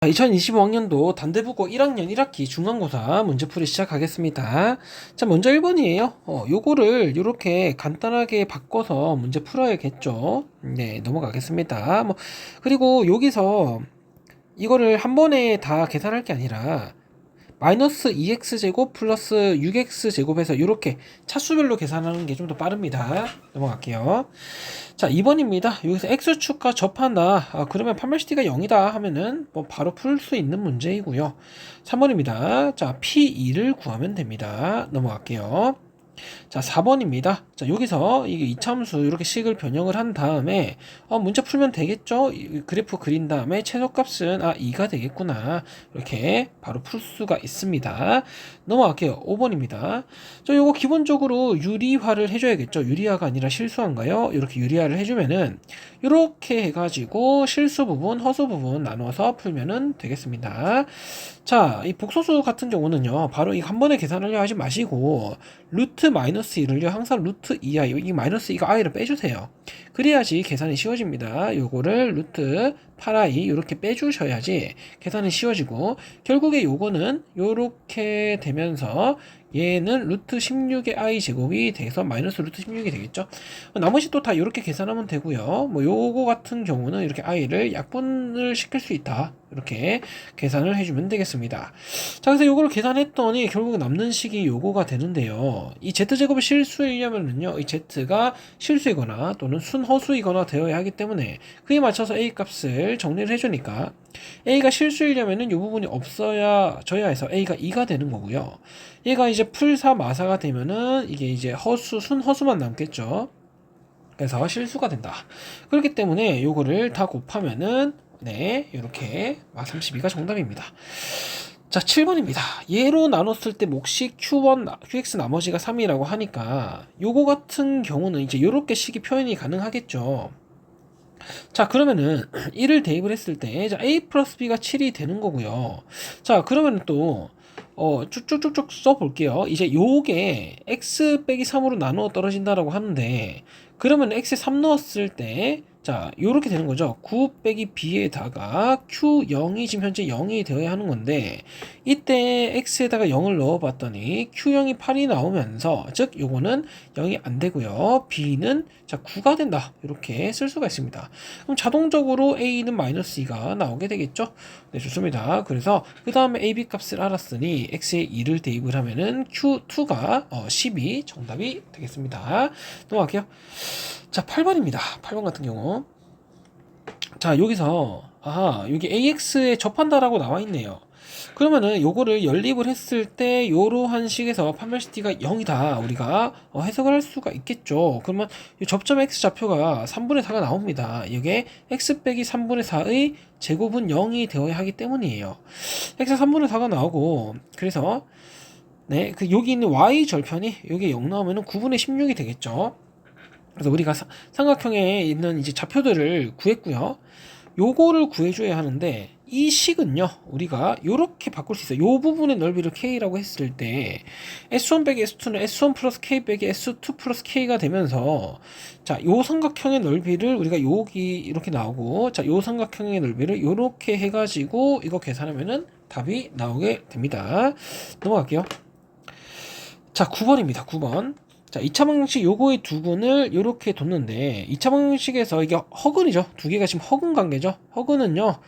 2025학년도 단대국어 1학년 1학기 중간고사 문제풀이 시작하겠습니다. 자, 먼저 1번이에요. 요거를 요렇게 간단하게 바꿔서 문제 풀어야겠죠. 네, 넘어가겠습니다. 그리고 여기서 이거를 한 번에 다 계산할 게 아니라 마이너스 2x제곱 플러스 6x제곱해서 이렇게 차수별로 계산하는 게 좀 더 빠릅니다. 넘어갈게요. 자, 2번입니다. 여기서 x축과 접한다. 그러면 판별시티가 0이다 하면은 뭐 바로 풀 수 있는 문제이고요. 3번입니다. 자, P2를 구하면 됩니다. 넘어갈게요. 자, 4번입니다. 자, 여기서 이게 이참수 이렇게 식을 변형을 한 다음에 문제 풀면 되겠죠? 그래프 그린 다음에 최소값은 2가 되겠구나. 이렇게 바로 풀 수가 있습니다. 넘어갈게요. 5번입니다. 자, 요거 기본적으로 유리화를 해줘야겠죠? 유리화가 아니라 실수한가요? 이렇게 유리화를 해주면은 이렇게 해가지고 실수 부분, 허수 부분 나눠서 풀면은 되겠습니다. 자, 이 복소수 같은 경우는요, 바로 이 한 번에 계산하려 하지 마시고 루트 마이너스 1을요 항상 루트 2i, 이 마이너스 2가 i를 빼주세요. 그래야지 계산이 쉬워집니다. 요거를 루트 8i 이렇게 빼주셔야지 계산이 쉬워지고, 결국에 요거는 요렇게 되면서 얘는 루트 16의 i 제곱이 돼서 마이너스 루트 16이 되겠죠. 나머지 또 다 이렇게 계산하면 되고요. 뭐 요거 같은 경우는 이렇게 i를 약분을 시킬 수 있다, 이렇게 계산을 해주면 되겠습니다. 자, 그래서 요거를 계산했더니 결국 남는 식이 요거가 되는데요. 이 z제곱이 실수이려면은요, 이 z가 실수이거나 또는 순허수이거나 되어야 하기 때문에 그에 맞춰서 a 값을 정리를 해주니까 a가 실수이려면은 이 부분이 없어져야 해서 a가 2가 되는 거고요. 얘가 이제 풀사 마사가 되면은 이게 이제 허수, 순허수만 남겠죠. 그래서 실수가 된다. 그렇기 때문에 요거를 다 곱하면은 네, 이렇게 32가 정답입니다. 자, 7번입니다. 얘로 나눴을 때 몫이 Q1, QX 나머지가 3이라고 하니까 요거 같은 경우는 이제 요렇게 식이 표현이 가능하겠죠. 자, 그러면은 1을 대입을 했을 때 자, A 플러스 B가 7이 되는 거고요. 자, 그러면 또 쭉쭉쭉쭉 써볼게요. 이제 요게 x 빼기 3으로 나누어 떨어진다라고 하는데, 그러면 x에 3 넣었을 때 자, 요렇게 되는 거죠. 9 빼기 b에다가 q0이 지금 현재 0이 되어야 하는 건데, 이때 x에다가 0을 넣어봤더니 q0이 8이 나오면서, 즉 요거는 0이 안 되고요. b는 자 9가 된다, 이렇게 쓸 수가 있습니다. 그럼 자동적으로 a는 마이너스 2가 나오게 되겠죠. 네, 좋습니다. 그래서 그 다음에 ab 값을 알았으니 x에 2를 대입을 하면은 q2가 12 정답이 되겠습니다. 넘어갈게요. 자, 8번입니다. 8번 같은 경우. 자, 여기서 여기 AX에 접한다라고 나와 있네요. 그러면은 요거를 연립을 했을 때 요러한 식에서 판별시티가 0이다 우리가 해석을 할 수가 있겠죠. 그러면 이 접점 X 좌표가 3분의 4가 나옵니다. 이게 X 빼기 3분의 4의 제곱은 0이 되어야 하기 때문이에요. X 3분의 4가 나오고, 그래서 네, 여기 있는 Y 절편이 여기 0 나오면은 9분의 16이 되겠죠. 그래서 우리가 삼각형에 있는 이제 좌표들을 구했고요. 요거를 구해줘야 하는데, 이 식은요, 우리가 요렇게 바꿀 수 있어요. 요 부분의 넓이를 K라고 했을 때 S1 빼기 S2는 S1 플러스 K 빼기 S2 플러스 K가 되면서, 자, 요 삼각형의 넓이를 우리가 여기 이렇게 나오고, 자, 요 삼각형의 넓이를 요렇게 해가지고 이거 계산하면은 답이 나오게 됩니다. 넘어갈게요. 자, 9번입니다. 9번. 자, 2차 방정식 요거의 두근을 요렇게 뒀는데, 2차 방정식에서 이게 허근이죠. 두 개가 지금 허근 관계죠. 허근은요,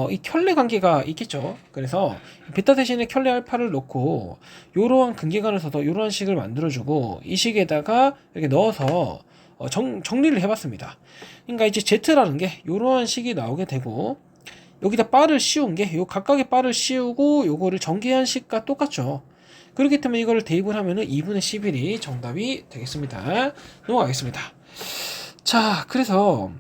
이 켤레 관계가 있겠죠. 그래서 베타 대신에 켤레 알파를 넣고 요러한 근계관을 써서 요러한 식을 만들어주고, 이 식에다가 이렇게 넣어서 정리를 해봤습니다. 그러니까 이제 Z라는 게 요러한 식이 나오게 되고, 여기다 바를 씌운 게 요 각각의 바를 씌우고 요거를 전개한 식과 똑같죠. 그렇기 때문에 이거를 대입을 하면은 2분의 11이 정답이 되겠습니다. 넘어가겠습니다. 자, 그래서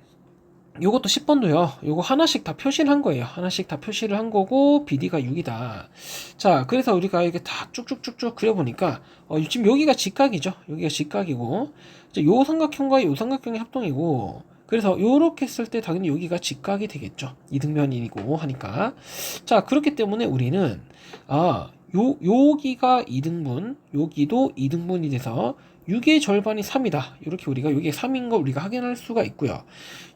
요것도 10번도요. 요거 하나씩 다 표시를 한 거예요. 하나씩 다 표시를 한 거고, BD가 6이다. 자, 그래서 우리가 이렇게 다 쭉쭉쭉쭉 그려보니까, 지금 여기가 직각이죠. 여기가 직각이고, 이제 요 삼각형과 요 삼각형의 합동이고, 그래서 요렇게 했을 때 당연히 여기가 직각이 되겠죠. 이등변이고 하니까. 자, 그렇기 때문에 우리는 여기가 2등분, 여기도 2등분이 돼서 6의 절반이 3이다. 이렇게 우리가 이게 3인 걸 우리가 확인할 수가 있고요.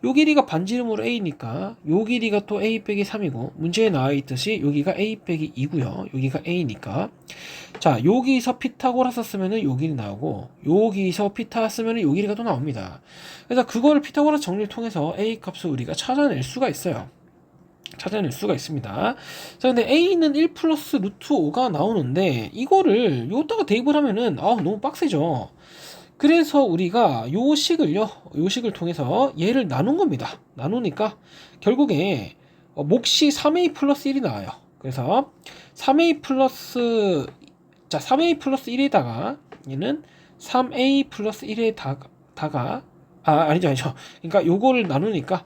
요 길이가 반지름으로 a니까 요 길이가 또 a 빼기 3이고 문제에 나와 있듯이 여기가 a 빼기 2고요. 여기가 a니까 자 여기서 피타고라스 쓰면은 요 길이 나오고 여기서 피타 쓰면은 요 길이가 또 나옵니다. 그래서 그걸 피타고라스 정리를 통해서 a 값을 우리가 찾아낼 수가 있어요. 찾아낼 수가 있습니다. 자, 근데 a는 1 플러스 루트 5가 나오는데 이거를 여기다가 대입을 하면은 너무 빡세죠. 그래서 우리가 요 식을 통해서 얘를 나눈 겁니다. 나누니까 결국에 몫이 3a 플러스 1이 나와요. 그래서 3a 플러스 1에다가 얘는 3a 플러스 1에다가 아니죠. 그러니까 요거를 나누니까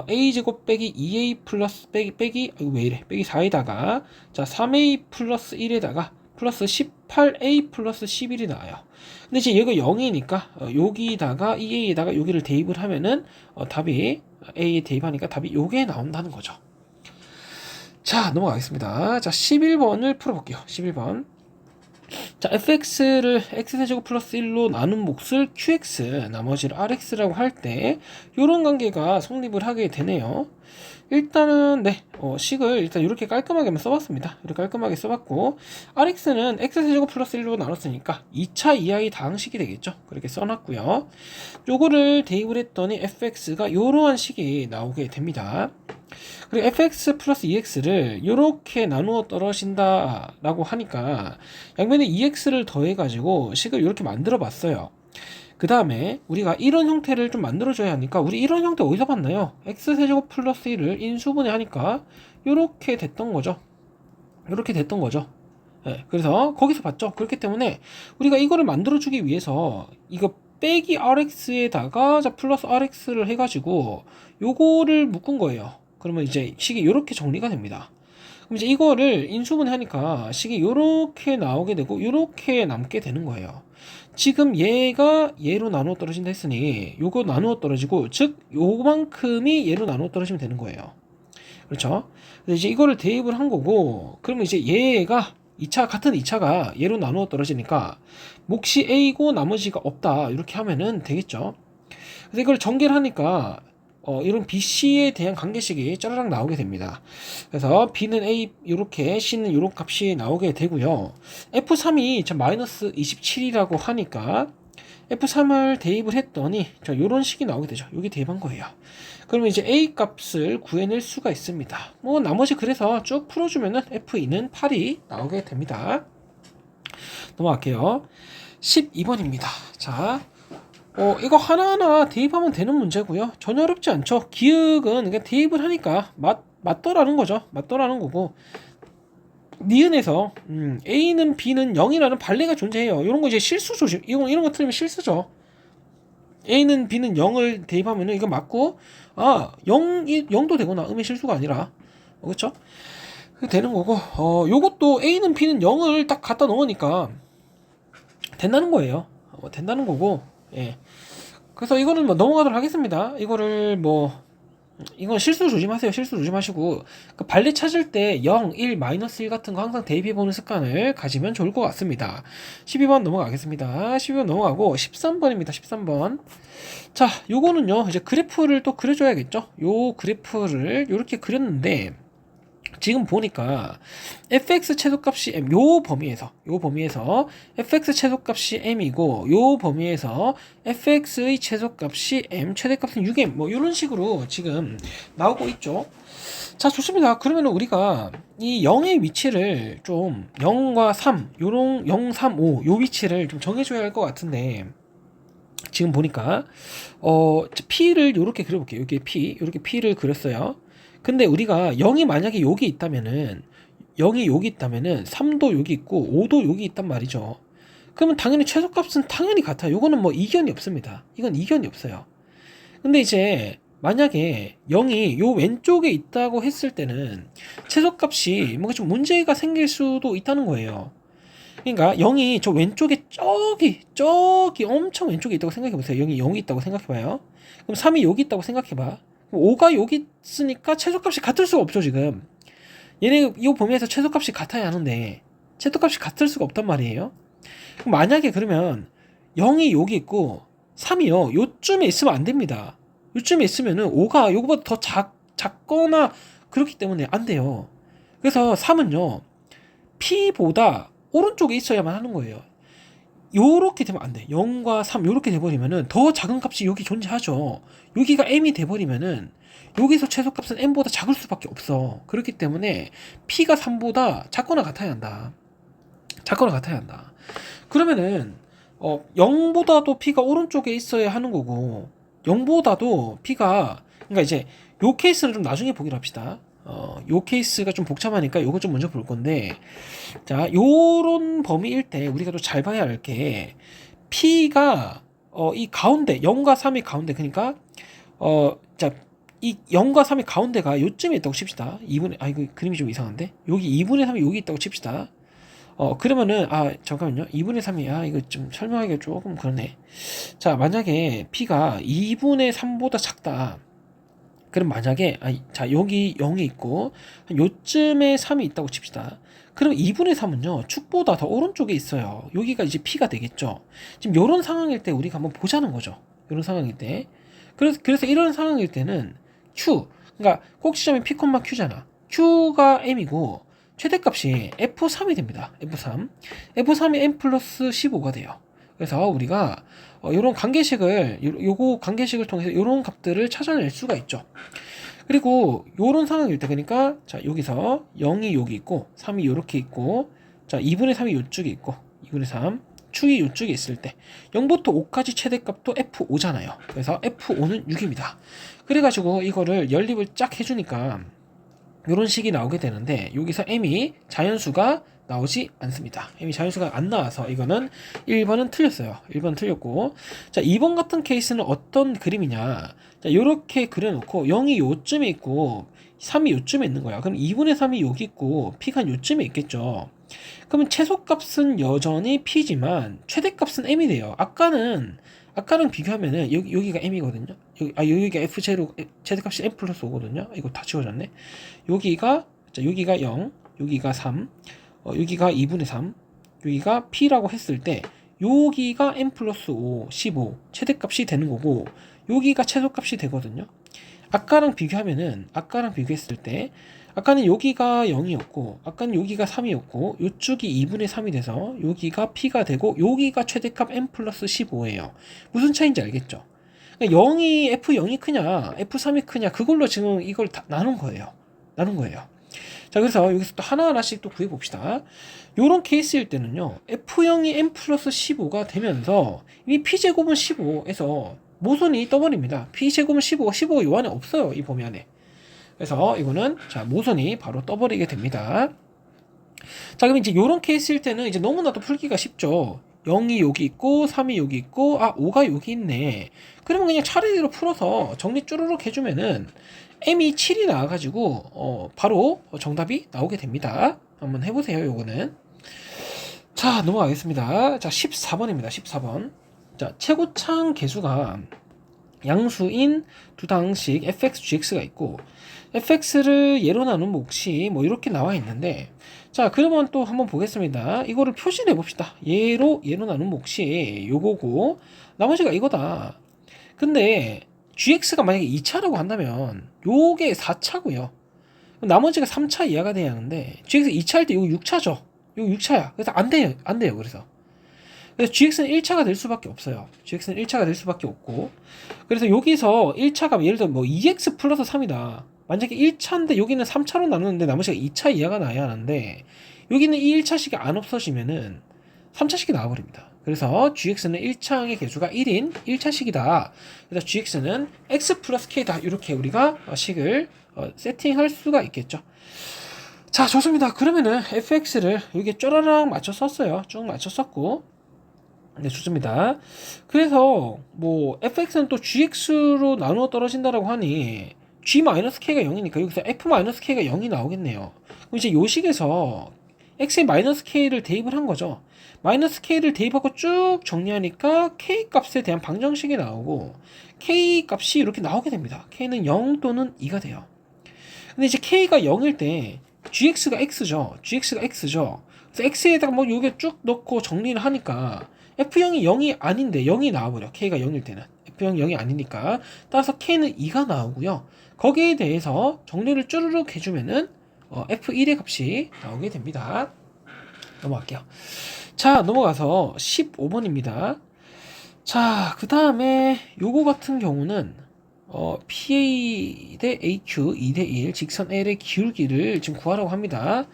a제곱 빼기 2a 플러스 빼기 왜 이래 빼기 4에다가 자 3a 플러스 1에다가 플러스 18a 플러스 11이 나와요. 근데 이제 얘가 0이니까 여기다가 2a에다가 여기를 대입을 하면은 답이 a에 대입하니까 답이 요게 나온다는 거죠. 자 넘어가겠습니다. 자 11번을 풀어볼게요. 11번 자 fx를 x세제곱 플러스 1로 나눈 몫을 qx 나머지를 rx라고 할 때 요런 관계가 성립을 하게 되네요. 일단은 식을 일단 이렇게 깔끔하게만 써봤습니다. 이렇게 깔끔하게 써봤고 rx는 x세제곱 플러스 1로 나눴으니까 2차 이하의 다항식이 되겠죠. 그렇게 써놨고요. 요거를 대입을 했더니 fx가 요러한 식이 나오게 됩니다. 그리고 fx 플러스 2x를 이렇게 나누어 떨어진다 라고 하니까 양면에 2x를 더해가지고 식을 이렇게 만들어 봤어요. 그 다음에 우리가 이런 형태를 좀 만들어줘야 하니까 우리 이런 형태 어디서 봤나요? x세제곱 플러스 1을 인수분해 하니까 이렇게 됐던 거죠. 이렇게 됐던 거죠. 네, 그래서 거기서 봤죠. 그렇기 때문에 우리가 이거를 만들어주기 위해서 이거 빼기 rx에다가 자 플러스 rx를 해가지고 요거를 묶은 거예요. 그러면 이제 식이 이렇게 정리가 됩니다. 그럼 이제 이거를 인수분해 하니까 식이 이렇게 나오게 되고 이렇게 남게 되는 거예요. 지금 얘가 얘로 나누어 떨어진다 했으니 요거 나누어 떨어지고 즉 요만큼이 얘로 나누어 떨어지면 되는 거예요. 그렇죠? 그래서 이제 이거를 대입을 한 거고 그러면 이제 얘가 같은 2차가 얘로 나누어 떨어지니까 몫이 a고 나머지가 없다 이렇게 하면은 되겠죠. 그래서 이걸 전개를 하니까 이런 BC에 대한 관계식이 짜라락 나오게 됩니다. 그래서 B는 A 이렇게 C는 이런 값이 나오게 되고요. F3이 마이너스 27이라고 하니까 F3을 대입을 했더니 이런 식이 나오게 되죠. 여기 대입한 거예요. 그러면 이제 A 값을 구해낼 수가 있습니다. 나머지 그래서 쭉 풀어주면은 F2는 8이 나오게 됩니다. 넘어갈게요. 12번입니다. 자. 이거 하나하나 대입하면 되는 문제고요. 전혀 어렵지 않죠. 기억은 그냥 대입을 하니까 맞더라는 거죠. 맞더라는 거고 니은에서 A는 B는 0이라는 반례가 존재해요. 이런 거 이제 실수 조심. 이런 거 틀리면 실수죠. A는 B는 0을 대입하면은 이거 맞고 0도 되거나 음의 실수가 아니라 그렇죠? 되는 거고 요것도 A는 B는 0을 딱 갖다 넣으니까 된다는 거예요. 된다는 거고 예. 그래서 이거는 넘어가도록 하겠습니다. 이건 실수 조심하세요. 실수 조심하시고 그 발레 찾을 때 0, 1, 마이너스 1 같은 거 항상 대입해보는 습관을 가지면 좋을 것 같습니다. 12번 넘어가겠습니다. 12번 넘어가고 13번입니다. 13번. 자, 요거는요. 이제 그래프를 또 그려줘야겠죠. 요 그래프를 이렇게 그렸는데 지금 보니까 fx 최소값이 m 요 범위에서 fx 최소값이 m이고 요 범위에서 fx의 최소값이 m 최대값은 6m 이런 식으로 지금 나오고 있죠. 자 좋습니다. 그러면 우리가 이 0의 위치를 좀 0과 3 요런 0, 3, 5 요 위치를 좀 정해줘야 할 것 같은데 지금 보니까 p를 요렇게 그려볼게요. 여기 이렇게 p를 그렸어요. 근데 우리가 0이 만약에 여기 있다면은 3도 여기 있고 5도 여기 있단 말이죠. 그러면 당연히 최소값은 당연히 같아요. 이거는 이견이 없습니다. 이건 이견이 없어요. 근데 이제 만약에 0이 요 왼쪽에 있다고 했을 때는 최소값이 뭔가 좀 문제가 생길 수도 있다는 거예요. 그러니까 0이 저 왼쪽에 저기 엄청 왼쪽에 있다고 생각해보세요. 0이 있다고 생각해봐요. 그럼 3이 여기 있다고 생각해봐. 5가 여기 있으니까 최소값이 같을 수가 없죠. 지금 얘네 이 범위에서 최소값이 같아야 하는데 최소값이 같을 수가 없단 말이에요. 그럼 만약에 그러면 0이 여기 있고 3이요. 요쯤에 있으면 안 됩니다. 요쯤에 있으면은 5가 요거보다 더 작거나 그렇기 때문에 안 돼요. 그래서 3은요. P보다 오른쪽에 있어야만 하는 거예요. 요렇게 되면 안 돼. 0과 3 요렇게 돼버리면은 더 작은 값이 여기 존재하죠. 여기가 m이 돼버리면은 여기서 최소값은 m보다 작을 수밖에 없어. 그렇기 때문에 p가 3보다 작거나 같아야 한다. 작거나 같아야 한다. 그러면은 0보다도 p가 오른쪽에 있어야 하는 거고 0보다도 p가 그러니까 이제 요 케이스는 좀 나중에 보기로 합시다. 요 케이스가 좀 복잡하니까 요거 좀 먼저 볼 건데 자 요런 범위일 때 우리가 또 잘 봐야 할 게 p가 이 가운데 0과 3이 가운데 그러니까 자 이 0과 3이 가운데가 요쯤에 있다고 칩시다. 2분의 이거 그림이 좀 이상한데 여기 2분의 3이 여기 있다고 칩시다. 그러면은 잠깐만요. 2분의 3이 이거 좀 설명하기가 조금 그러네. 자 만약에 p가 2분의 3보다 작다. 그럼 만약에 자 여기 0이 있고 요쯤에 3이 있다고 칩시다. 그럼 2분의 3은요 축보다 더 오른쪽에 있어요. 여기가 이제 p가 되겠죠. 지금 요런 상황일 때 우리가 한번 보자는 거죠. 요런 상황일 때. 그래서 이런 상황일 때는 q 그러니까 꼭지점이 p, q잖아. q가 m이고 최대값이 f3이 됩니다. f3 f3이 m 플러스 15가 돼요. 그래서 우리가 요런 관계식을 요거 관계식을 통해서 요런 값들을 찾아낼 수가 있죠. 그리고 요런 상황일 때 그러니까 자 여기서 0이 여기 있고 3이 요렇게 있고 자 2분의 3이 요쪽에 있고 2분의 3 축이 요쪽에 있을 때 0부터 5까지 최대값도 f5잖아요. 그래서 f5는 6입니다. 그래가지고 이거를 연립을 쫙 해주니까 요런 식이 나오게 되는데 여기서 m이 자연수가 나오지 않습니다. m이 자연수가 안 나와서 이거는 1번은 틀렸어요. 1번 틀렸고 자 2번 같은 케이스는 어떤 그림이냐 자 요렇게 그려놓고 0이 요쯤에 있고 3이 요쯤에 있는 거야. 그럼 2분의 3이 여기 있고 p가 요쯤에 있겠죠. 그러면 최소값은 여전히 p지만 최대값은 m이 돼요. 아까는 비교하면은 여기가 m이거든요. 여기가 f0 최대값이 m 플러스 5거든요. 이거 다 지워졌네. 여기가 0, 여기가 3, 여기가 2분의 3, 여기가 p라고 했을 때 여기가 m 플러스 5, 15 최대값이 되는 거고 여기가 최소값이 되거든요. 아까랑 비교했을 때 아까는 여기가 0이었고 아까는 여기가 3이었고 이쪽이 2분의 3이 돼서 여기가 p가 되고 여기가 최대값 m 플러스 15예요. 무슨 차이인지 알겠죠? 그러니까 0이 크냐 f3이 크냐 그걸로 지금 이걸 다 나눈 거예요. 자 그래서 여기서 또 하나하나씩 또 구해봅시다. 요런 케이스일 때는요 f0이 m 플러스 15가 되면서 이미 p제곱은 15에서 모순이 떠버립니다. p제곱은 15가 요 안에 없어요. 이 범위 안에. 그래서 이거는 자 모순이 바로 떠버리게 됩니다. 자 그럼 이제 요런 케이스일 때는 이제 너무나도 풀기가 쉽죠. 0이 여기 있고 3이 여기 있고 5가 여기 있네. 그러면 그냥 차례대로 풀어서 정리 쭈르륵 해주면은 m이 7이 나와가지고 바로 정답이 나오게 됩니다. 한번 해보세요. 요거는 자 넘어가겠습니다. 자 14번입니다. 14번 자 최고창 계수가 양수인 두 당식 fx, gx가 있고 fx를 예로 나눈 몫이 뭐 이렇게 나와 있는데 자 그러면 또 한번 보겠습니다. 이거를 표시를 해봅시다. 예로 나눈 몫이 요거고 나머지가 이거다. 근데 gx가 만약에 2차라고 한다면 요게 4차고요. 나머지가 3차 이하가 돼야 하는데 gx 2차일 때 요거 6차죠. 요거 6차야. 그래서 안 돼요. 그래서 gx는 1차가 될 수밖에 없어요. gx는 1차가 될 수밖에 없고 그래서 여기서 1차가 예를 들어 뭐 2x 플러스 3이다. 만약에 1차인데 여기는 3차로 나누는데 나머지가 2차 이하가 나야 하는데 여기는 이 1차식이 안 없어지면은 3차식이 나와버립니다. 그래서 gx는 1차항의 개수가 1인 1차식이다. 그래서 gx는 x 플러스 k다. 이렇게 우리가 식을 세팅할 수가 있겠죠. 자 좋습니다. 그러면은 fx를 여기에 쪼라랑 맞춰 썼어요. 쭉 맞춰 썼고 네 좋습니다. 그래서 뭐 fx는 또 gx로 나누어 떨어진다라고 하니 g-k가 0이니까 여기서 f-k가 0이 나오겠네요. 그럼 이제 요 식에서 x에 -k를 대입을 한 거죠. -k를 대입하고 쭉 정리하니까 k 값에 대한 방정식이 나오고 k 값이 이렇게 나오게 됩니다. k는 0 또는 2가 돼요. 근데 이제 k가 0일 때 gx가 x죠. 그래서 x에다가 뭐 요게 쭉 넣고 정리를 하니까 F형이 0이 아닌데 0이 나와버려. K가 0일 때는. F형 0이 아니니까. 따라서 K는 2가 나오고요. 거기에 대해서 정리를 쭈르륵 해주면은 F1의 값이 나오게 됩니다. 넘어갈게요. 자, 넘어가서 15번입니다. 자, 그 다음에 요거 같은 경우는 PA 대 AQ 2대1 직선 L의 기울기를 지금 구하라고 합니다.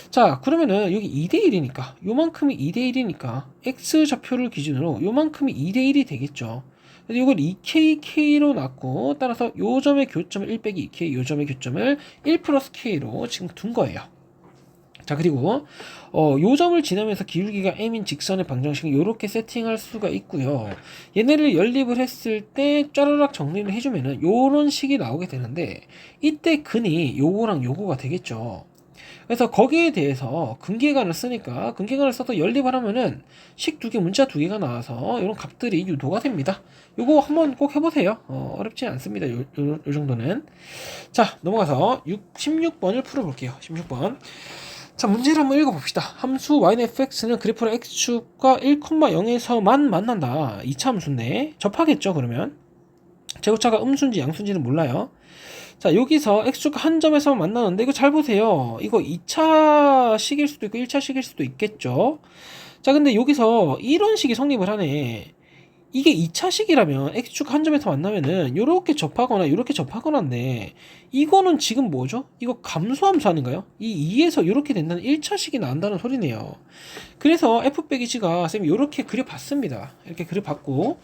자, 그러면은 여기 2대1이니까 요만큼이 2대1이니까 X좌표를 기준으로 요만큼이 2대1이 되겠죠. 그래서 이걸 2KK로 놨고 따라서 요 점의 교점을 1 빼기 2K, 요 점의 교점을 1 플러스 K로 지금 둔 거예요. 자, 그리고 요 점을 지나면서 기울기가 m인 직선의 방정식을 이렇게 세팅할 수가 있고요. 얘네를 연립을 했을 때 짜르락 정리를 해주면은 요런 식이 나오게 되는데 이때 근이 요거랑 요거가 되겠죠. 그래서 거기에 대해서 근계간을 쓰니까 근계간을 써서 연립을 하면은 식 두 개, 문자 두 개가 나와서 이런 값들이 유도가 됩니다. 요거 한번 꼭 해보세요. 어렵지 않습니다. 요 정도는. 자, 넘어가서 16번을 풀어볼게요. 16번. 자, 문제를 한번 읽어봅시다. 함수 y는 fx는 그래프랑 x축과 1,0에서만 만난다. 2차 함수인데 접하겠죠, 그러면. 제곱차가 음수인지 양수인지는 몰라요. 자, 여기서 x축과 한 점에서만 만나는데 이거 잘 보세요. 이거 2차 식일 수도 있고 1차 식일 수도 있겠죠. 자, 근데 여기서 이런 식이 성립을 하네. 이게 2차식이라면 x축 한 점에서 만나면은 요렇게 접하거나 요렇게 접하거나인데 이거는 지금 뭐죠? 이거 감소함수 아닌가요? 이 2에서 요렇게 된다는 1차식이 나온다는 소리네요. 그래서 f 빼기 g가 쌤이 요렇게 그려봤습니다. 이렇게 그려봤고,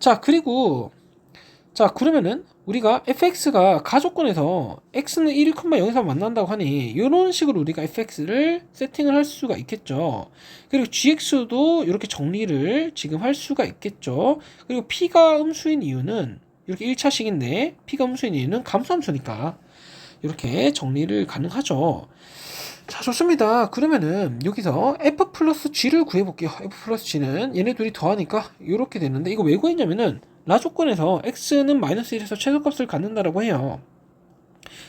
자, 그리고 자, 그러면은 우리가 fx가 가조건에서 x는 1,0에서 만난다고 하니 이런 식으로 우리가 fx를 세팅을 할 수가 있겠죠. 그리고 gx도 이렇게 정리를 지금 할 수가 있겠죠. 그리고 p가 음수인 이유는 이렇게 1차식인데 p가 음수인 이유는 감소함수니까 이렇게 정리를 가능하죠. 자, 좋습니다. 그러면은 여기서 f 플러스 g를 구해볼게요. f 플러스 g는 얘네 둘이 더하니까 이렇게 되는데 이거 왜 구했냐면은 라 조건에서 x는 마이너스 1에서 최소값을 갖는다라고 해요.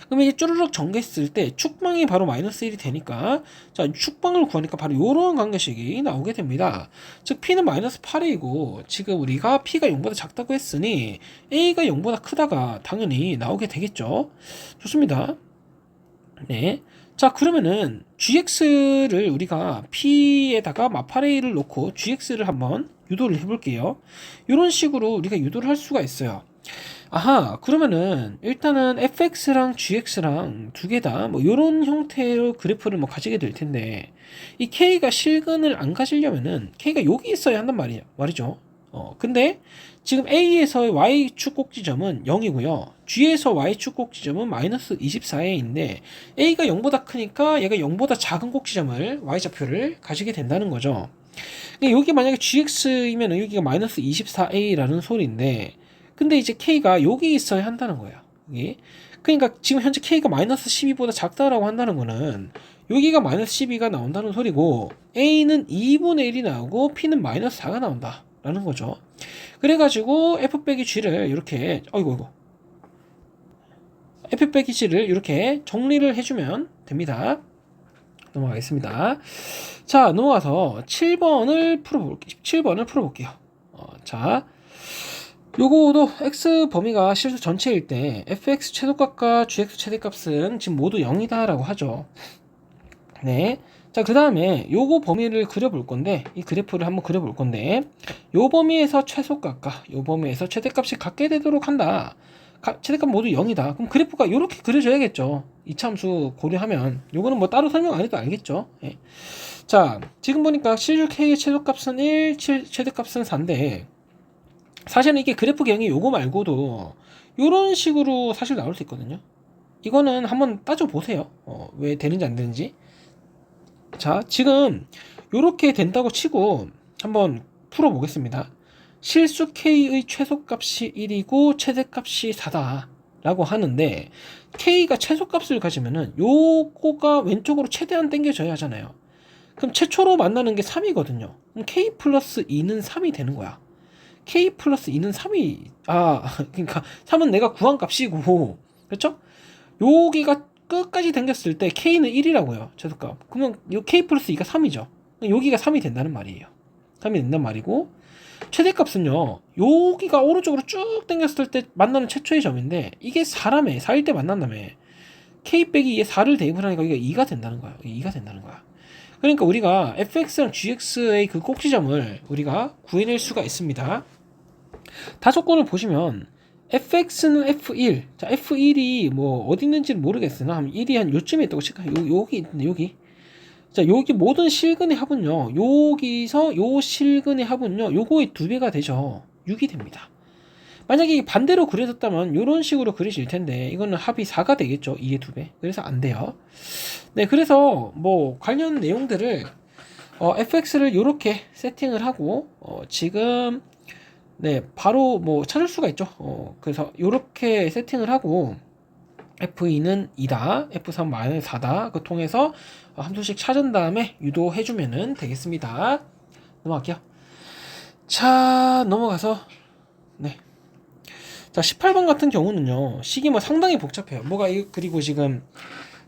그러면 이제 쭈르륵 전개했을 때 축방이 바로 마이너스 1이 되니까 자, 축방을 구하니까 바로 이런 관계식이 나오게 됩니다. 즉 p는 마이너스 8이고 지금 우리가 p가 0보다 작다고 했으니 a가 0보다 크다가 당연히 나오게 되겠죠. 좋습니다. 네. 자, 그러면은 gx를 우리가 p에다가 마파레이를 놓고 gx를 한번 유도를 해볼게요. 이런 식으로 우리가 유도를 할 수가 있어요. 아하, 그러면은 일단은 fx랑 gx랑 두 개 다 뭐 이런 형태의 그래프를 뭐 가지게 될 텐데 이 k가 실근을 안 가지려면은 k가 여기 있어야 한단 말이죠. 근데 지금 A에서의 Y축 꼭지점은 0이고요. G에서 Y축 꼭지점은 마이너스 24에인데 A가 0보다 크니까 얘가 0보다 작은 꼭지점을 Y좌표를 가지게 된다는 거죠. 여기 만약에 GX이면 여기가 마이너스 24A라는 소리인데 근데 이제 K가 여기 있어야 한다는 거예요. 여기. 그러니까 지금 현재 K가 마이너스 12보다 작다라고 한다는 거는 여기가 마이너스 12가 나온다는 소리고 A는 2분의 1이 나오고 P는 마이너스 4가 나온다 라는 거죠. 그래가지고 f 빼기 g를 이렇게 f 빼기 g를 이렇게 정리를 해주면 됩니다. 넘어가겠습니다. 자, 넘어가서 7번을 풀어볼게요. 자, 요거도 x 범위가 실수 전체일 때 fx 최소값과 gx 최대값은 지금 모두 0이다 라고 하죠. 네. 자, 그 다음에 요거 범위를 그려볼 건데 이 그래프를 한번 그려볼 건데 요 범위에서 최소값과 요 범위에서 최대값이 같게 되도록 한다. 최대값 모두 0이다. 그럼 그래프가 요렇게 그려져야겠죠. 이차함수 고려하면 요거는 뭐 따로 설명 안 해도 알겠죠. 예. 자, 지금 보니까 실질 K의 최소값은 1, 최대값은 4인데 사실은 이게 그래프 개형이 요거 말고도 요런 식으로 사실 나올 수 있거든요. 이거는 한번 따져보세요. 왜 되는지 안 되는지. 자, 지금 요렇게 된다고 치고 한번 풀어보겠습니다. 실수 K의 최소값이 1이고 최대값이 4다 라고 하는데 K가 최소값을 가지면은 요거가 왼쪽으로 최대한 당겨져야 하잖아요. 그럼 최초로 만나는 게 3이거든요. 그럼 K 플러스 2는 3이 되는 거야. K 플러스 2는 3이 그러니까 3은 내가 구한 값이고 그렇죠? 여기가 끝까지 당겼을 때 K는 1이라고요. 최소값. 그러면 요 K 플러스 2가 3이죠. 여기가 3이 된다는 말이에요. 하면 된단 말이고, 최대값은요 여기가 오른쪽으로 쭉 당겼을 때 만나는 최초의 점인데 이게 4라며 4일 때 만난다며 k 빼기 2에 4를 대입을 하니까 이게 2가 된다는 거야. 이게 2가 된다는 거야. 그러니까 우리가 fx랑 gx의 그 꼭지점을 우리가 구해낼 수가 있습니다. 다조건을 보시면 fx는 f1, 자 f1이 뭐 어디 있는지는 모르겠으나 1이 한 요쯤에 있다고 칠까요? 여기 있네. 여기. 자 여기 모든 실근의 합은요 여기서 요 실근의 합은요 요거의 2배가 되죠. 6이 됩니다. 만약에 반대로 그려졌다면 이런 식으로 그려질 텐데 이거는 합이 4가 되겠죠. 2의 2배. 그래서 안 돼요. 네, 그래서 뭐 관련 내용들을 fx를 이렇게 세팅을 하고 지금 네 바로 뭐 찾을 수가 있죠. 그래서 이렇게 세팅을 하고 f2는 2다, f3 4다. 그 통해서 함수식 찾은 다음에 유도해주면은 되겠습니다. 넘어갈게요. 자 넘어가서 네. 자 18번 같은 경우는요 식이 뭐 상당히 복잡해요. 뭐가 그리고 지금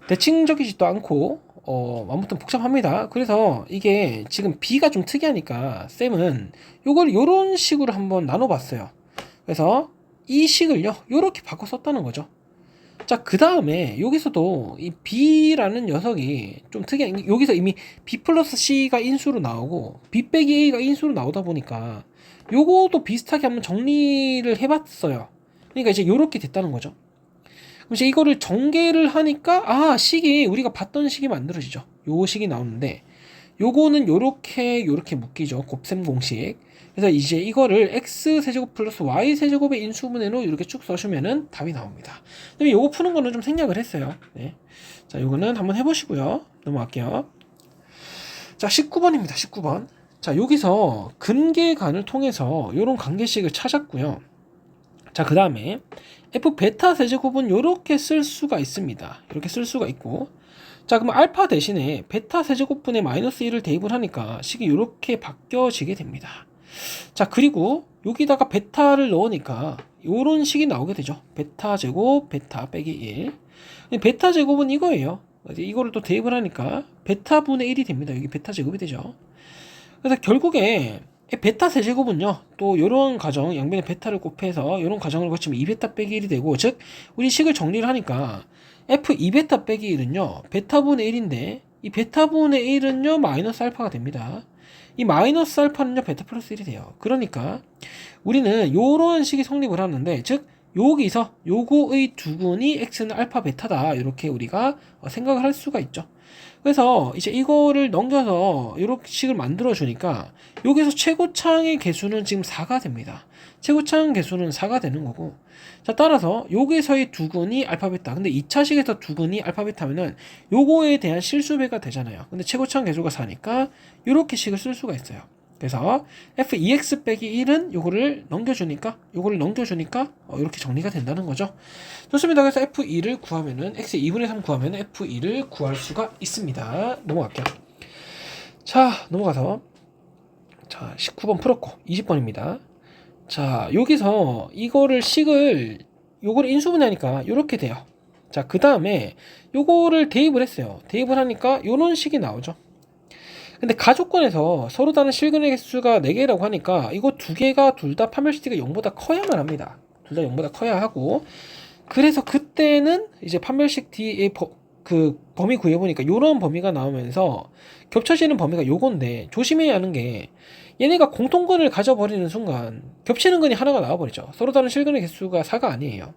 대칭적이지도 않고 아무튼 복잡합니다. 그래서 이게 지금 B가 좀 특이하니까 쌤은 요걸 요런 식으로 한번 나눠봤어요. 그래서 이 식을요 요렇게 바꿔 썼다는 거죠. 자 그 다음에 여기서도 이 B라는 녀석이 좀 특이한, 여기서 이미 B 플러스 C가 인수로 나오고 B 빼기 A가 인수로 나오다 보니까 요거도 비슷하게 한번 정리를 해봤어요. 그러니까 이제 요렇게 됐다는 거죠. 그럼 이제 이거를 전개를 하니까 식이 우리가 봤던 식이 만들어지죠. 요 식이 나오는데 요거는 요렇게 묶이죠. 곱셈 공식. 그래서 이제 이거를 x세제곱 플러스 y세제곱의 인수분해로 이렇게 쭉 써주면은 답이 나옵니다. 그다음에 요거 푸는 거는 좀 생략을 했어요. 네. 자 요거는 한번 해보시고요. 넘어갈게요. 자 19번입니다. 19번. 자 여기서 근계간을 통해서 요런 관계식을 찾았고요. 자 그 다음에 f 베타 세제곱은 이렇게 쓸 수가 있습니다. 이렇게 쓸 수가 있고, 자 그럼 알파 대신에 베타 세제곱분의 마이너스 1을 대입을 하니까 식이 이렇게 바뀌어지게 됩니다. 자 그리고 여기다가 베타를 넣으니까 이런 식이 나오게 되죠. 베타 제곱 베타 빼기 1. 베타 제곱은 이거예요. 이거를 또 대입을 하니까 베타분의 1이 됩니다. 여기 베타 제곱이 되죠. 그래서 결국에 베타 세제곱은요 또 요런 가정 양변에 베타를 곱해서 요런 가정을 거치면 2베타 빼기 1이 되고, 즉 우리 식을 정리를 하니까 f 2베타 빼기 1은요 베타분의 1인데 이 베타분의 1은요 마이너스 알파가 됩니다. 이 마이너스 알파는요 베타 플러스 1이 돼요. 그러니까 우리는 요런 식이 성립을 하는데, 즉 여기서 요거의 두근이 x는 알파 베타다 이렇게 우리가 생각을 할 수가 있죠. 그래서 이제 이거를 넘겨서 이렇게 식을 만들어 주니까 여기서 최고창의 개수는 지금 4가 됩니다. 최고창 개수는 4가 되는 거고, 자 따라서 여기서의 두근이 알파 베타. 근데 2차식에서 두근이 알파 베타면은 요거에 대한 실수배가 되잖아요. 근데 최고창 개수가 4니까 이렇게 식을 쓸 수가 있어요. 그래서 f2x 빼기 1은 요거를 넘겨주니까 이렇게 정리가 된다는 거죠. 좋습니다. 그래서 f2를 구하면은 x의 2분의 3 구하면 f2를 구할 수가 있습니다. 넘어갈게요. 자 넘어가서 자 19번 풀었고 20번입니다. 자 여기서 이거를 식을 요거를 인수분해하니까 요렇게 돼요. 자 그 다음에 요거를 대입을 했어요. 대입을 하니까 요런 식이 나오죠. 근데 가조건에서 서로 다른 실근의 개수가 4개라고 하니까 이거 두 개가 둘 다 판별시티가 0보다 커야만 합니다. 둘 다 0보다 커야 하고, 그래서 그때는 이제 판별식 D의 그 범위 구해보니까 요런 범위가 나오면서 겹쳐지는 범위가 요건데, 조심해야 하는 게 얘네가 공통근을 가져버리는 순간 겹치는 근이 하나가 나와버리죠. 서로 다른 실근의 개수가 4가 아니에요.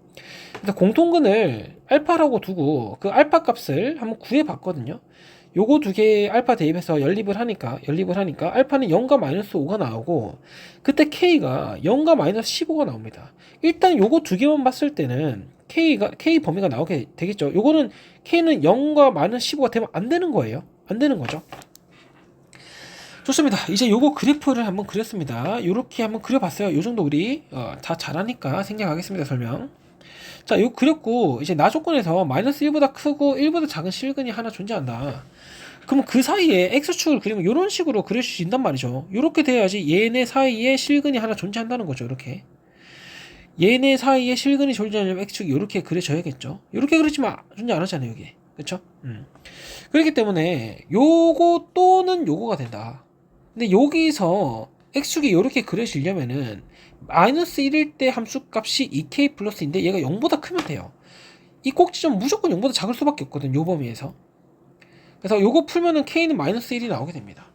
그래서 공통근을 알파라고 두고 그 알파 값을 한번 구해봤거든요. 요거 두 개의 알파 대입해서 연립을 하니까 알파는 0과 마이너스 5가 나오고, 그때 K가 0과 마이너스 15가 나옵니다. 일단 요거 두 개만 봤을 때는 K 범위가 나오게 되겠죠. 요거는 K는 0과 마이너스 15가 되면 안 되는 거예요. 안 되는 거죠. 좋습니다. 이제 요거 그래프를 한번 그렸습니다. 요렇게 한번 그려봤어요. 요 정도 우리 다 잘하니까 생략하겠습니다. 설명. 자, 요 그렸고 이제 나 조건에서 마이너스 1보다 크고 1보다 작은 실근이 하나 존재한다. 그럼 그 사이에 x축을 그리면 이런 식으로 그릴 수 있단 말이죠. 이렇게 돼야지 얘네 사이에 실근이 하나 존재한다는 거죠. 이렇게 얘네 사이에 실근이 존재하려면 x축이 이렇게 그려져야겠죠. 이렇게 그리지만 존재 안 하잖아요. 여기 그렇죠? 그렇기 때문에 요거 또는 요거가 된다. 근데 여기서 x축이 이렇게 그려지려면은 마이너스 1일 때 함수값이 2k 플러스인데 얘가 0보다 크면 돼요. 이 꼭지점 무조건 0보다 작을 수밖에 없거든, 요 범위에서. 그래서 요거 풀면은 k는 마이너스 1이 나오게 됩니다.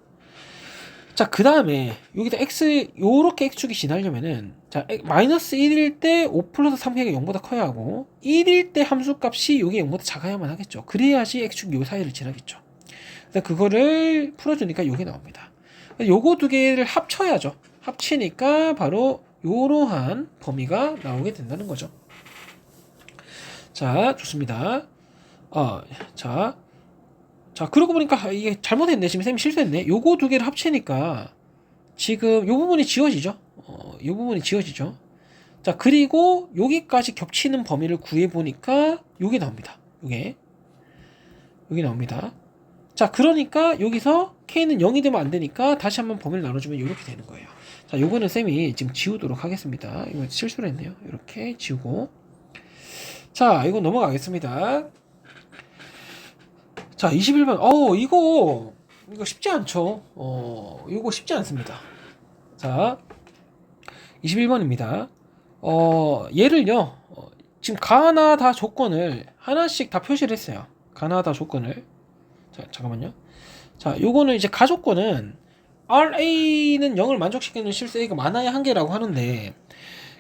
자, 그 다음에 여기다 x 요렇게 x축이 지나려면은 자, 마이너스 1일 때 5 플러스 3가 0보다 커야 하고 1일 때 함수값이 요게 0보다 작아야만 하겠죠. 그래야지 x축이 요 사이를 지나겠죠. 그래서 그거를 풀어주니까 요게 나옵니다. 요거 두 개를 합쳐야죠. 합치니까 바로 요러한 범위가 나오게 된다는 거죠. 자, 좋습니다. 자, 그러고 보니까 이게 잘못했네. 지금 쌤이 실수했네. 요거 두 개를 합치니까 지금 요 부분이 지워지죠. 요 부분이 지워지죠. 자, 그리고 여기까지 겹치는 범위를 구해보니까 요게 나옵니다. 요게 나옵니다. 자, 그러니까 여기서 k는 0이 되면 안 되니까 다시 한번 범위를 나눠주면 이렇게 되는 거예요. 자, 요거는 쌤이 지금 지우도록 하겠습니다. 이거 실수를 했네요. 이렇게 지우고. 자, 이거 넘어가겠습니다. 자, 21번. 이거 쉽지 않죠. 이거 쉽지 않습니다. 자, 21번입니다. 얘를요, 지금 가나다 조건을 하나씩 다 표시를 했어요. 가나다 조건을. 자, 잠깐만요. 자, 요거는 이제 가조건은 RA는 0을 만족시키는 실수 A가 많아야 한계라고 하는데,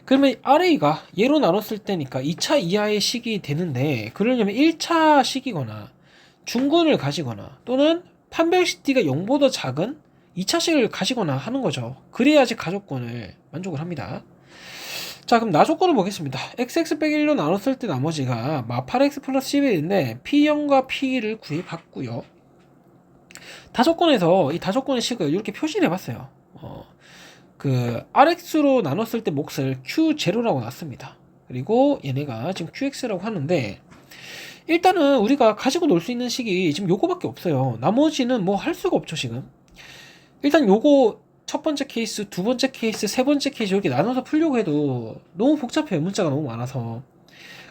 그러면 RA가 얘로 나눴을 때니까 2차 이하의 식이 되는데, 그러려면 1차 식이거나 중근을 가지거나 또는 판별식 D가 0보다 작은 2차식을 가지거나 하는 거죠. 그래야지 가조건을 만족을 합니다. 자, 그럼 나조건을 보겠습니다. xx 빼기 1로 나눴을 때 나머지가 8x 플러스 11인데 p0과 p2를 구해봤고요. 다조건에서 이 다조건의 식을 이렇게 표시를 해봤어요. 그 rx로 나눴을 때 몫을 q0라고 놨습니다. 그리고 얘네가 지금 qx라고 하는데, 일단은 우리가 가지고 놀 수 있는 식이 지금 요거밖에 없어요. 나머지는 뭐 할 수가 없죠, 지금. 일단 요거 첫 번째 케이스, 두 번째 케이스, 세 번째 케이스 이렇게 나눠서 풀려고 해도 너무 복잡해요. 문자가 너무 많아서.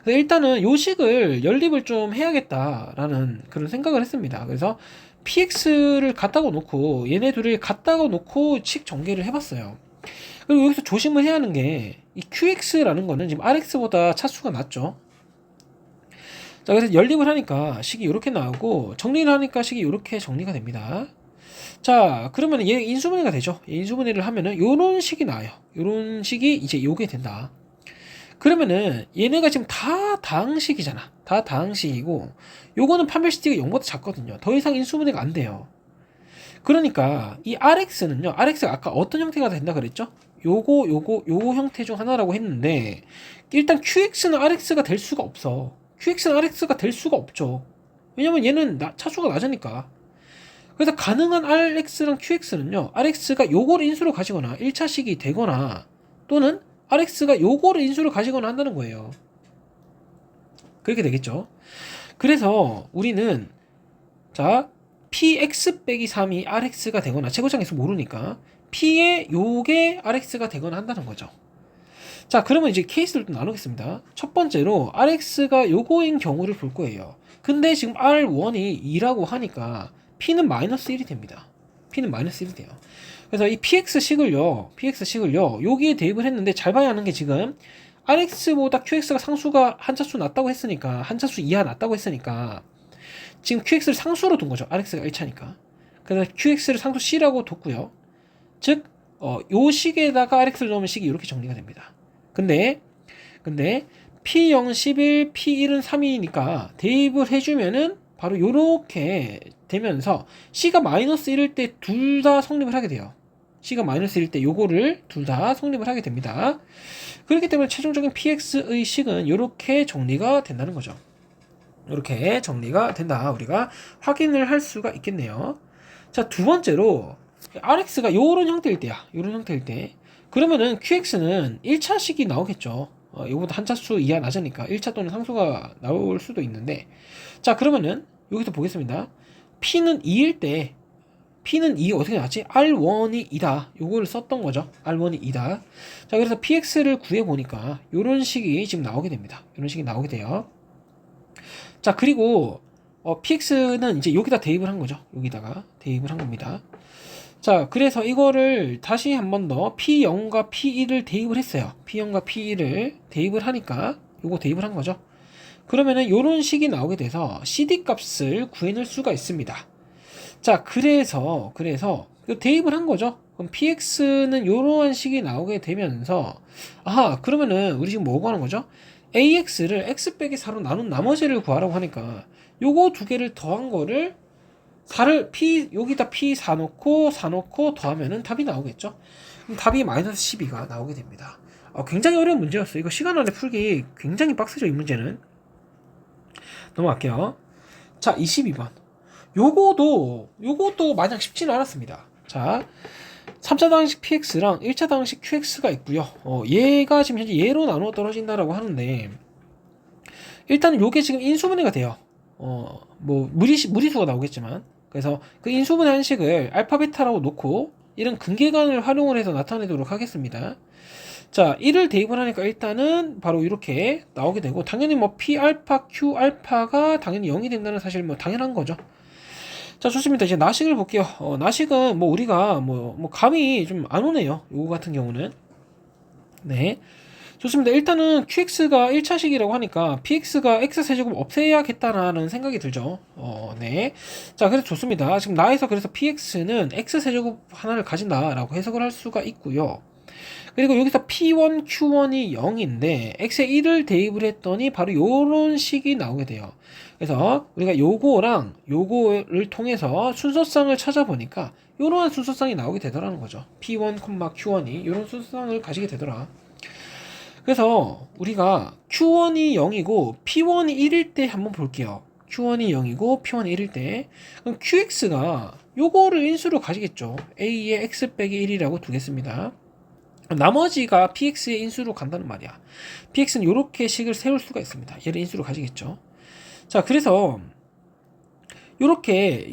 그래서 일단은 요 식을 연립을 좀 해야겠다라는 그런 생각을 했습니다. 그래서 px를 갖다가 놓고 얘네 둘을 갖다가 놓고 식 전개를 해봤어요. 그리고 여기서 조심을 해야 하는 게 이 qx라는 거는 지금 rx보다 차수가 낮죠. 자, 그래서 연립을 하니까 식이 이렇게 나오고 정리를 하니까 식이 이렇게 정리가 됩니다. 자, 그러면 얘 인수분해가 되죠. 인수분해를 하면은 요런 식이 나와요. 요런 식이 이제 요게 된다. 그러면은 얘네가 지금 다 다항식이잖아. 다 다항식이고 요거는 판별식 D가 0보다 작거든요. 더 이상 인수분해가 안 돼요. 그러니까 이 RX는요. RX가 아까 어떤 형태가 된다 그랬죠? 요거 형태 중 하나라고 했는데, 일단 QX는 RX가 될 수가 없어. QX는 RX가 될 수가 없죠. 왜냐면 얘는 차수가 낮으니까. 그래서 가능한 RX랑 QX는요, RX가 요거를 인수로 가지거나 1차식이 되거나 또는 RX가 요거를 인수로 가지거나 한다는 거예요. 그렇게 되겠죠. 그래서 우리는 자, PX 빼기 3이 RX가 되거나 최고차항에서 모르니까 P의 요게 RX가 되거나 한다는 거죠. 자, 그러면 이제 케이스를 또 나누겠습니다. 첫 번째로 RX가 요거인 경우를 볼 거예요. 근데 지금 R1이 2라고 하니까 P는 마이너스 1이 됩니다. P는 마이너스 1이 돼요. 그래서 이 PX식을요, 여기에 대입을 했는데 잘 봐야 하는 게 지금 RX보다 QX가 상수가 한 차수 낮다고 했으니까, 한 차수 이하 낮다고 했으니까, 지금 QX를 상수로 둔 거죠. RX가 1차니까. 그래서 QX를 상수 C라고 뒀고요. 즉, 요 식에다가 RX를 넣으면 식이 이렇게 정리가 됩니다. 근데 P0, 11, P1은 3이니까 대입을 해주면은 바로 요렇게 되면서 C가 마이너스 1일 때 둘 다 성립을 하게 돼요. C가 마이너스 1일 때 요거를 둘 다 성립을 하게 됩니다. 그렇기 때문에 최종적인 PX의 식은 요렇게 정리가 된다는 거죠. 이렇게 정리가 된다. 우리가 확인을 할 수가 있겠네요. 자, 두 번째로 RX가 요런 형태일 때야. 요런 형태일 때. 그러면은 QX는 1차식이 나오겠죠. 이거보다 한 차수 이하 낮으니까 1차 또는 상수가 나올 수도 있는데, 자, 그러면은 여기서 보겠습니다. P는 2일 때, P는 2 어떻게 나왔지? R1이 2다. 요거를 썼던 거죠. R1이 2다. 자, 그래서 PX를 구해보니까 요런 식이 지금 나오게 됩니다. 요런 식이 나오게 돼요. 자, 그리고 PX는 이제 여기다 대입을 한 거죠. 여기다가 대입을 한 겁니다. 자, 그래서 이거를 다시 한 번 더 P0과 P1을 대입을 했어요. P0과 P1을 대입을 하니까 요거 대입을 한 거죠. 그러면은 요런 식이 나오게 돼서 CD 값을 구해낼 수가 있습니다. 자, 그래서 대입을 한 거죠. 그럼 PX는 요러한 식이 나오게 되면서 아하, 그러면은 우리 지금 뭐 구하는 거죠? AX를 X 빼기 4로 나눈 나머지를 구하라고 하니까 요거 두 개를 더한 거를 4를 여기다 P4 놓고 4 놓고 더하면은 답이 나오겠죠. 그럼 답이 마이너스 12가 나오게 됩니다. 굉장히 어려운 문제였어요. 이거 시간 안에 풀기 굉장히 빡세죠, 이 문제는. 넘어갈게요. 자, 22번. 요것도 마냥 쉽지는 않았습니다. 자, 3차 방식 PX랑 1차 방식 QX가 있고요. 얘가 지금 현재 얘로 나누어 떨어진다라고 하는데, 일단은 요게 지금 인수분해가 돼요. 뭐 무리수가 나오겠지만, 그래서 그 인수분해 한식을 알파 베타라고 놓고 이런 근계간을 활용을 해서 나타내도록 하겠습니다. 자, 1을 대입을 하니까 일단은 바로 이렇게 나오게 되고, 당연히 뭐 P 알파, Q 알파가 당연히 0이 된다는 사실 뭐 당연한 거죠. 자, 좋습니다. 이제 나식을 볼게요. 나식은 뭐 우리가 뭐 감이 좀 안 오네요. 요거 같은 경우는. 네. 좋습니다. 일단은 QX가 1차식이라고 하니까 PX가 X세제곱 없애야겠다라는 생각이 들죠. 네. 자, 그래서 좋습니다. 지금 나에서 그래서 PX는 X세제곱 하나를 가진다라고 해석을 할 수가 있고요. 그리고 여기서 P1, Q1이 0인데 X에 1을 대입을 했더니 바로 요런 식이 나오게 돼요. 그래서 우리가 요거랑 요거를 통해서 순서쌍을 찾아보니까 요러한 순서쌍이 나오게 되더라는 거죠. P1, Q1이 요런 순서쌍을 가지게 되더라. 그래서 우리가 Q1이 0이고 P1이 1일 때 한번 볼게요. Q1이 0이고 P1이 1일 때 그럼 QX가 요거를 인수로 가지겠죠. A의 X 빼기 1이라고 두겠습니다. 나머지가 PX의 인수로 간다는 말이야. PX는 요렇게 식을 세울 수가 있습니다. 얘를 인수로 가지겠죠. 자, 그래서 요렇게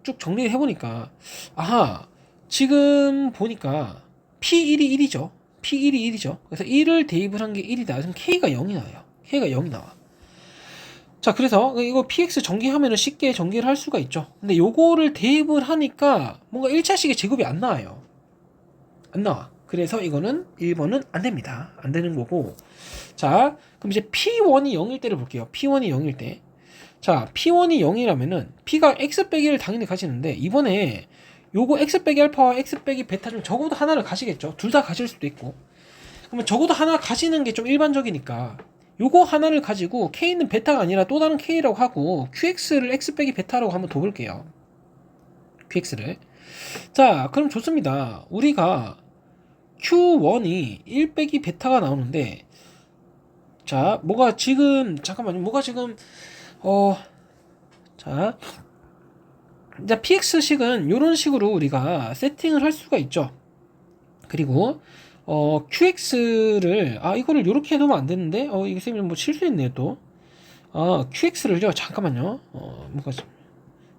쭉 정리를 해보니까 아하, 지금 보니까 P1이 1이죠. P1이 1이죠. 그래서 1을 대입을 한 게 1이다. 그럼 K가 0이 나와요. K가 0이 나와. 자, 그래서 이거 PX 전개하면은 쉽게 전개를 할 수가 있죠. 근데 요거를 대입을 하니까 뭔가 1차식의 제곱이 안 나와요. 안 나와. 그래서 이거는 1번은 안 됩니다. 안 되는 거고. 자, 그럼 이제 P1이 0일 때를 볼게요. P1이 0일 때. 자, P1이 0이라면은 P가 X 빼기를 당연히 가지는데 이번에 요거 X 빼기 알파와 X 빼기 베타 중 적어도 하나를 가지겠죠. 둘 다 가질 수도 있고. 그러면 적어도 하나 가지는 게 좀 일반적이니까 요거 하나를 가지고 K는 베타가 아니라 또 다른 K라고 하고 QX를 X 빼기 베타라고 한번 더 볼게요. QX를. 자, 그럼 좋습니다. 우리가 Q1이 1 빼기 베타가 나오는데 자, 뭐가 지금 잠깐만요. 뭐가 지금 자, 이제 PX식은 이런 식으로 우리가 세팅을 할 수가 있죠. 그리고 QX를 이거를 이렇게 해놓으면 안 되는데 이게 쌤이 뭐 실수했네요 또. QX를요. 잠깐만요. 뭔가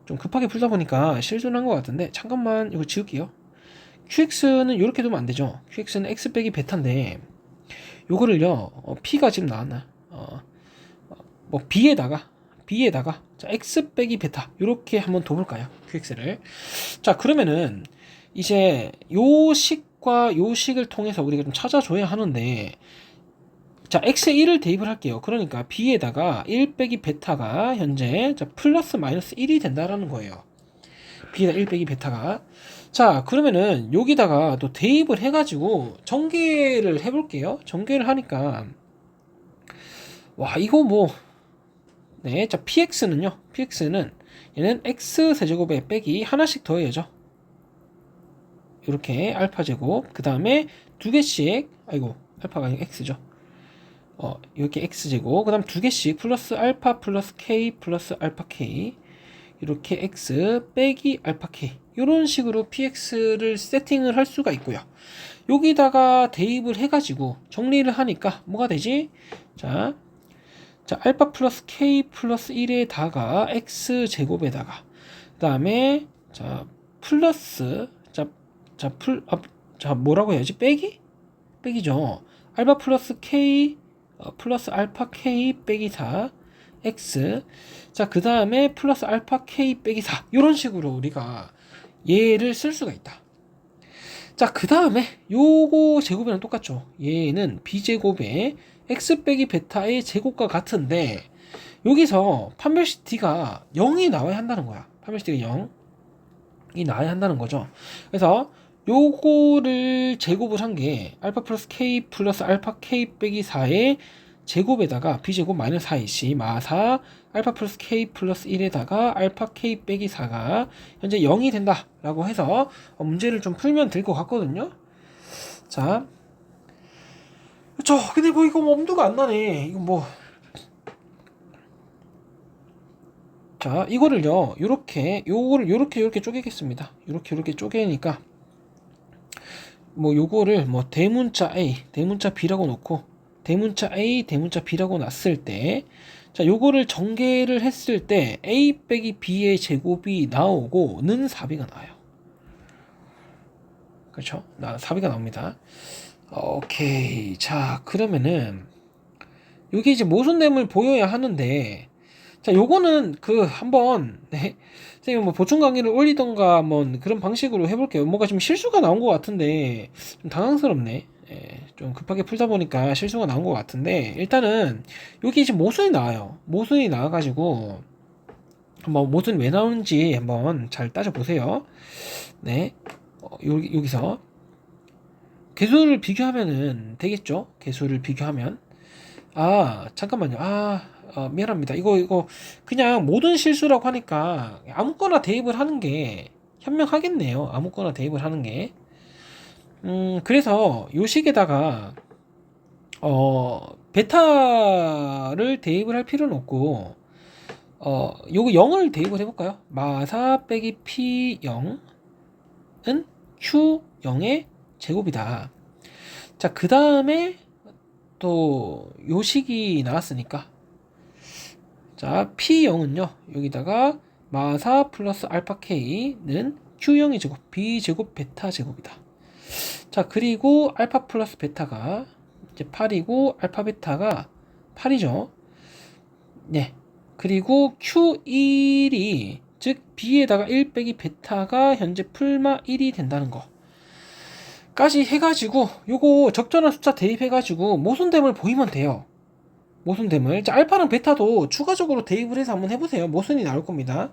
좀 급하게 풀다 보니까 실수를 한 것 같은데 잠깐만 이거 지울게요. QX는 이렇게 두면 안 되죠. QX는 X 빼기 베타인데 요거를요. P가 지금 나왔나? 뭐 B에다가 자, X 빼기 베타 요렇게 한번 둬볼까요? QX를. 자, 그러면은 이제 요 식과 요 식을 통해서 우리가 좀 찾아줘야 하는데 자, X에 1을 대입을 할게요. 그러니까 B에다가 1 빼기 베타가 현재 자, 플러스 마이너스 1이 된다라는 거예요. B에다 1 빼기 베타가. 자, 그러면은 여기다가 또 대입을 해가지고 전개를 해볼게요. 전개를 하니까 와, 이거 뭐 네, 자, PX는 얘는 X 세제곱에 빼기 하나씩 더해야죠. 이렇게 알파 제곱, 그 다음에 두 개씩, 알파가 아니고 X죠. 이렇게 X 제곱, 그 다음 두 개씩 플러스 알파 플러스 K 플러스 알파 K, 이렇게 X 빼기 알파 K, 이런 식으로 PX를 세팅을 할 수가 있고요. 여기다가 대입을 해가지고 정리를 하니까 뭐가 되지? 자, 알파 플러스 K 플러스 1에다가 X 제곱에다가 그 다음에 자 플러스 뭐라고 해야지? 빼기죠. 알파 플러스 K 플러스 알파 K 빼기 4 X 자 그 다음에 플러스 알파 K 빼기 4 이런 식으로 우리가 얘를 쓸 수가 있다. 자, 그 다음에 요거 제곱이랑 똑같죠. 얘는 b제곱에 x 빼기 베타의 제곱과 같은데 여기서 판별식 d가 0이 나와야 한다는 거야. 판별식 d가 0이 나와야 한다는 거죠. 그래서 요거를 제곱을 한 게 알파 플러스 k 플러스 알파 k 빼기 4의 제곱에다가 b제곱 마이너스 4ac 마사 알파 플러스 k 플러스 1에다가 알파 k 빼기 4가 현재 0이 된다 라고 해서 문제를 좀 풀면 될 것 같거든요. 자, 그쵸. 근데 뭐 이거 뭐 엄두가 안 나네. 이거 뭐, 자, 이거를요 요거를 요렇게 쪼개겠습니다. 요렇게 쪼개니까 뭐 요거를 뭐 대문자 A 대문자 B라고 놓고 대문자 A 대문자 B라고 놨을 때, 자, 요거를 전개를 했을 때 A 빼기 B의 제곱이 나오고는 4B가 나와요. 그렇죠? 4B가 나옵니다. 오케이. 자, 그러면은 요게 이제 모순됨을 보여야 하는데, 자, 요거는 한번 선생님 뭐 보충 강의를 올리던가 한번 그런 방식으로 해볼게요. 뭔가 좀 실수가 나온 것 같은데 좀 당황스럽네. 예, 좀 급하게 풀다 보니까 실수가 나온 것 같은데, 일단은 여기 지금 모순이 나와요. 모순이 나와가지고 한번 모순이 왜 나오는지 한번 잘 따져보세요. 네, 여기서 개수를 비교하면은 되겠죠? 개수를 비교하면, 잠깐만요. 미안합니다. 이거 그냥 모든 실수라고 하니까 아무거나 대입을 하는 게 현명하겠네요. 아무거나 대입을 하는 게. 그래서 요 식에다가 베타를 대입을 할 필요는 없고, 요거 0을 대입을 해볼까요? 마사 빼기 P0은 Q0의 제곱이다. 자, 그 다음에 또 요식이 나왔으니까, 자, P0은요 여기다가 마사 플러스 알파 K는 Q0의 제곱 B제곱 베타 제곱이다. 자, 그리고 알파 플러스 베타가 이제 8이고 알파 베타가 8이죠. 네. 그리고 Q1이 즉 B에다가 1 빼기 베타가 현재 풀마 1이 된다는 거 까지 해가지고 요거 적절한 숫자 대입해가지고 모순됨을 보이면 돼요. 모순됨을. 자, 알파랑 베타도 추가적으로 대입을 해서 한번 해보세요. 모순이 나올 겁니다.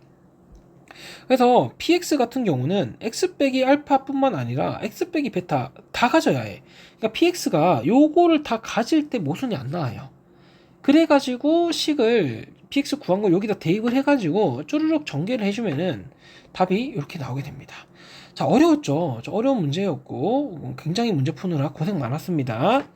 그래서 px 같은 경우는 x 빼기 알파 뿐만 아니라 x 빼기 베타 다 가져야 해. 그러니까 px가 요거를 다 가질 때 모순이 안 나와요. 그래가지고 식을 px 구한 거 여기다 대입을 해가지고 쭈르륵 전개를 해주면은 답이 이렇게 나오게 됩니다. 자, 어려웠죠? 어려운 문제였고 굉장히 문제 푸느라 고생 많았습니다.